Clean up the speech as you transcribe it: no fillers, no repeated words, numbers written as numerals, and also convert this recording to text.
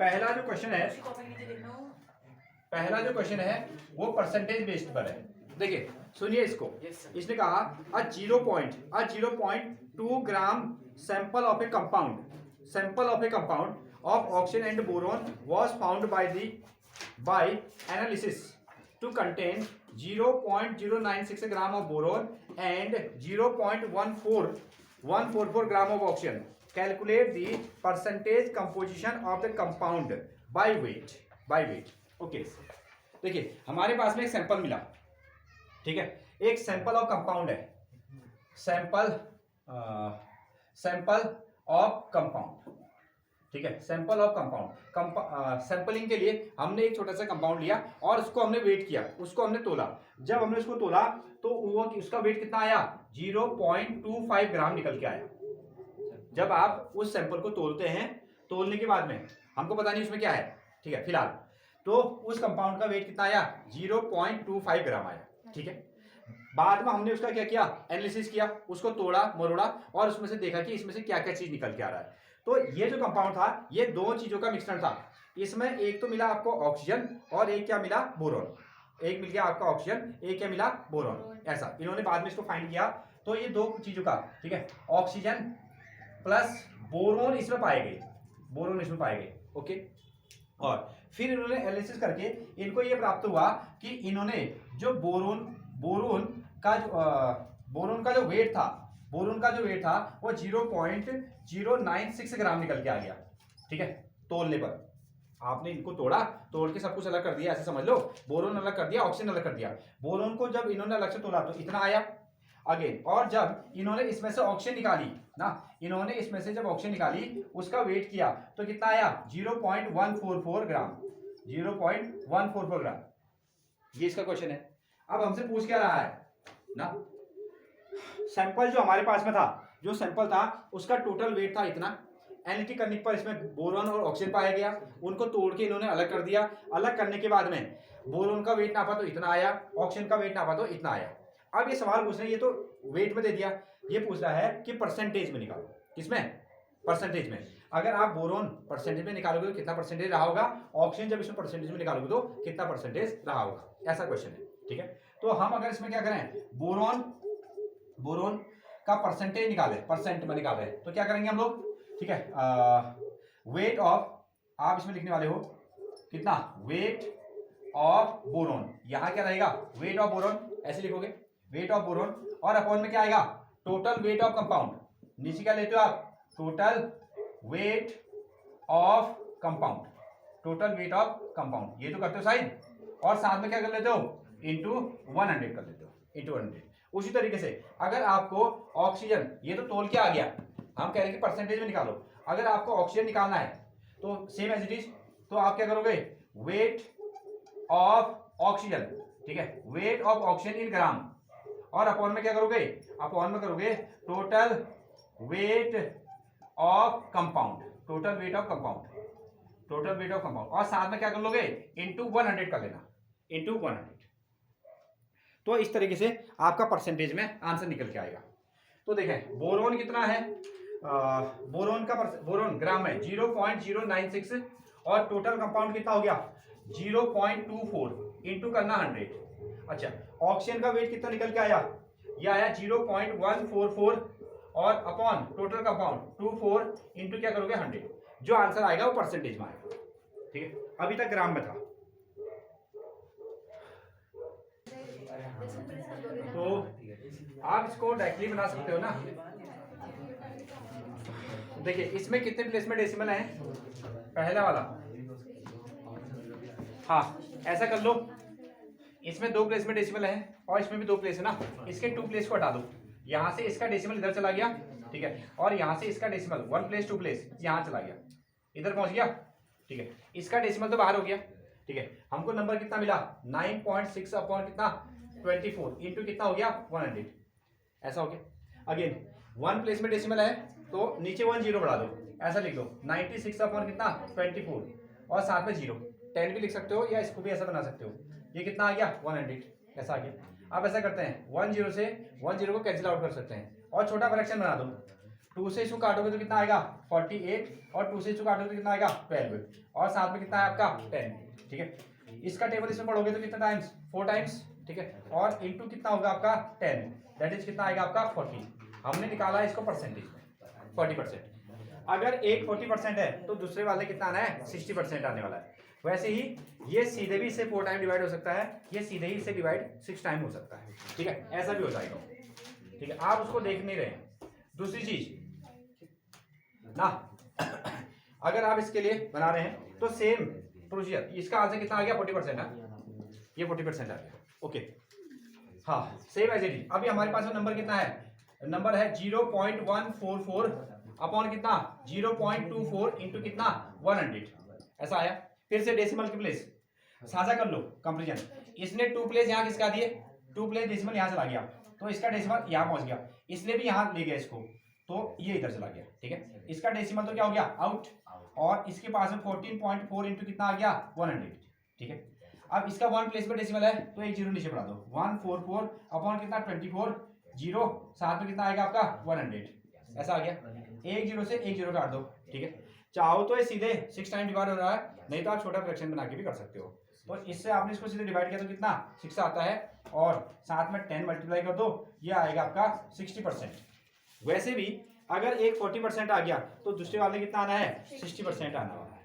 पहला जो क्वेश्चन है वो परसेंटेज बेस्ड पर है। देखिए सुनिए इसको। इसने कहा a 0.2 gram sample of a compound of oxygen and boron was found by analysis to contain 0.096 gram of boron and 0.144 gram of oxygen. Calculate the percentage composition of the compound by weight. Okay, देखिए हमारे पास में एक sample मिला, ठीक है, एक sample of compound है, sample of compound, ठीक है, सैंपल ऑफ कंपाउंड। सैंपलिंग के लिए हमने एक छोटा सा कंपाउंड लिया और उसको हमने वेट किया, उसको हमने तोला। जब हमने उसको तोला तो वो उसका वेट कितना आया? 0.25 ग्राम निकल के आया। जब आप उस सैंपल को तोलते हैं, तोलने के बाद में हमको पता नहीं उसमें क्या है, ठीक है, फिलहाल तो उस कंपाउंड का वेट कितना आया? 0.25 ग्राम आया, ठीक है। बाद में हमने उसका क्या किया? एनालिसिस किया, उसको तोड़ा मरोड़ा और उसमें से देखा कि इसमें से क्या क्या चीज निकल के आ रहा है। तो ये जो कंपाउंड था ये दो चीजों का मिश्रण था। इसमें एक तो मिला आपको ऑक्सीजन और एक क्या मिला? बोरॉन। एक मिल गया आपका ऑक्सीजन, एक क्या मिला? बोरॉन। ऐसा इन्होंने बाद में इसको फाइंड किया। तो ये दो चीजों का, ठीक है, ऑक्सीजन प्लस बोरॉन इसमें पाए गए, ओके। और फिर इन्होंने एनालिसिस करके इनको ये प्राप्त हुआ कि इन्होंने जो बोरोन का जो वेट था वो 0.096 ग्राम निकल के आ गया, ठीक है। तोलने पर आपने इनको तोड़ के सब कुछ अलग कर दिया, ऐसे समझ लो। बोरोन अलग कर दिया, ऑक्सीजन अलग कर दिया। बोरोन को जब इन्होंने अलग से तोला तो इतना आया अगेन। और जब इन्होंने इसमें से ऑक्सीजन निकाली उसका वेट किया तो कितना आया? 0.144 ग्राम। 0.144 ग्राम। ये इसका क्वेश्चन है। अब हमसे पूछ क्या रहा है ना, सैंपल जो हमारे पास में था, जो सैंपल था उसका टोटल वेट था इतना। एनालिटिक करने पर इसमें बोरॉन और ऑक्सीजन पाया गया, उनको तोड़ के इन्होंने अलग कर दिया। अलग करने के बाद में बोरॉन का वेट नापा तो इतना आया, ऑक्सीजन का वेट नापा तो इतना आया। अब ये सवाल पूछ रहे हैं, ये तो वेट में दे दिया, ये पूछ रहा है कि परसेंटेज में निकालो। किसमें? परसेंटेज में। अगर आप बोरॉन परसेंटेज में निकालोगे तो कितना परसेंटेज रहा होगा, ऑक्सीजन जब इसमें परसेंटेज में निकालोगे तो कितना परसेंटेज रहा होगा, ऐसा क्वेश्चन है, ठीक है। तो हम अगर इसमें क्या करें, बोरॉन का परसेंटेज निकाले, परसेंट में निकाले, तो क्या करेंगे हम लोग, ठीक है। वेट ऑफ, आप इसमें लिखने वाले हो कितना? Weight of boron. यहां क्या रहेगा? वेट ऑफ बोरॉन, ऐसे लिखोगे, वेट ऑफ बोरॉन। और अपॉन में क्या आएगा? Total weight of compound. नीचे क्या लेते हो आप? Total weight of compound. Total weight of compound, ये तो करते हो साइन, और साथ में क्या कर लेते हो? इंटू 100 कर लेते हो, इंटू 100। उसी तरीके से अगर आपको ऑक्सीजन, ये तो तोल के आ गया, हम कह रहे हैं कि परसेंटेज में निकालो। अगर आपको ऑक्सीजन निकालना है तो सेम एज इट इज, तो आप क्या करोगे? वेट ऑफ ऑक्सीजन, ठीक है, वेट ऑफ ऑक्सीजन इन ग्राम। और अपॉन में क्या करोगे? अपॉन में करोगे total weight of compound. Total weight of compound और साथ में क्या कर लोगे? इंटू 100 कर लेना, इंटू 100। तो इस तरीके से आपका परसेंटेज में आंसर निकल के आएगा। तो देखें बोरॉन कितना है, बोरॉन ग्राम में 0.096 और टोटल कंपाउंड कितना हो गया? 0.24 इंटू करना 100। अच्छा, ऑक्सीजन का वेट कितना निकल के आया? ये आया 0.144 और अपॉन टोटल कंपाउंड 24 इंटू क्या करोगे? 100। जो आंसर आएगा वो परसेंटेज में आएगा, ठीक है। अभी तक ग्राम में था। तो आप इसको डायरेक्टली बना सकते हो ना। देखिए इसमें कितने प्लेस में डेसिमल हैं? पहला वाला, हाँ ऐसा कर लो, इसमें 2 प्लेस में डेसिमल है और इसमें भी 2 प्लेस है ना। इसके 2 प्लेस को हटा दो, यहां से इसका डेसिमल इधर चला गया, ठीक है, और यहां से इसका डेसिमल 1 प्लेस 2 प्लेस यहां चला गया, इधर पहुंच गया, ठीक है। इसका डेसिमल तो बाहर हो गया, ठीक है। हमको नंबर कितना मिला? 9.6 अपॉन कितना? 24 इंटू कितना हो गया? 100। ऐसा हो गया। अगेन 1 प्लेस में डेसिमल है तो नीचे 1 0 बढ़ा दो, ऐसा लिख दो 96 अपॉन कितना? 24 और साथ में 0, 10 भी लिख सकते हो या इसको भी ऐसा बना सकते हो। ये कितना आ गया? 100, ऐसा आ गया। अब ऐसा करते हैं 1 0 से 1 0 को कैंसिल आउट कर सकते हैं और छोटा फ्रैक्शन बना दो। 2 से इसको काटोगे तो कितना आएगा 48 और 2 से इसको काटोगे तो कितना आएगा 12 और साथ में कितना है आपका 10। ठीक है, इसका टेबल इसमें पढ़ोगे तो कितना टाइम्स 4 टाइम्स। ठीक है, और इंटू कितना होगा आपका 10, दैट इज कितना आएगा आपका 40। हमने निकाला है इसको परसेंटेज में 40%। अगर एक 40% है तो दूसरे वाले कितना आना है 60% आने वाला है। वैसे ही ये सीधे भी इससे 4 टाइम डिवाइड हो सकता है, ये सीधे ही इससे डिवाइड 6 टाइम हो सकता है। ठीक है, ऐसा भी हो जाएगा। ठीक है, आप उसको देख नहीं रहे। दूसरी चीज ना, अगर आप इसके लिए बना रहे हैं तो सेम प्रोसीजर, इसका आंसर कितना आ गया 40% ना, ये 40% आ गया। ओके, हाँ सेम एज इट इज। अभी हमारे पास में नंबर कितना है, नंबर है 0.144 अपॉन कितना 0.24 इंटू कितना 100, ऐसा आया। फिर से डेसिमल की प्लेस साझा कर लो कंपेरिजन। इसने 2 प्लेस यहाँ किसका दिए, 2 प्लेस डेसिमल यहाँ चला गया तो इसका डेसिमल यहाँ पहुंच गया, इसने भी यहाँ ले गया इसको तो ये इधर चला गया। ठीक है, इसका डेसिमल तो क्या हो गया आउट, और इसके पास में 14.4 इंटू कितना आ गया 100। ठीक है, अब इसका 1 प्लेस पर डेसिमल है तो एक जीरो नीचे बढ़ा दो, 144 अपॉन कितना 24 जीरो, साथ में कितना आएगा आपका 100, ऐसा आ गया। एक जीरो से एक जीरो काट दो। ठीक है, चाहो तो ये सीधे 6 टाइम डिवाइड हो रहा है, नहीं तो आप छोटा फ्रैक्शन बना के भी कर सकते हो। तो इससे आपने इसको सीधे डिवाइड किया तो कितना 6 आता है, और साथ में 10 मल्टीप्लाई कर दो, ये आएगा आपका 60%। वैसे भी अगर एक 40% आ गया तो दूसरे वाले कितना आना है 60% आना वाला है।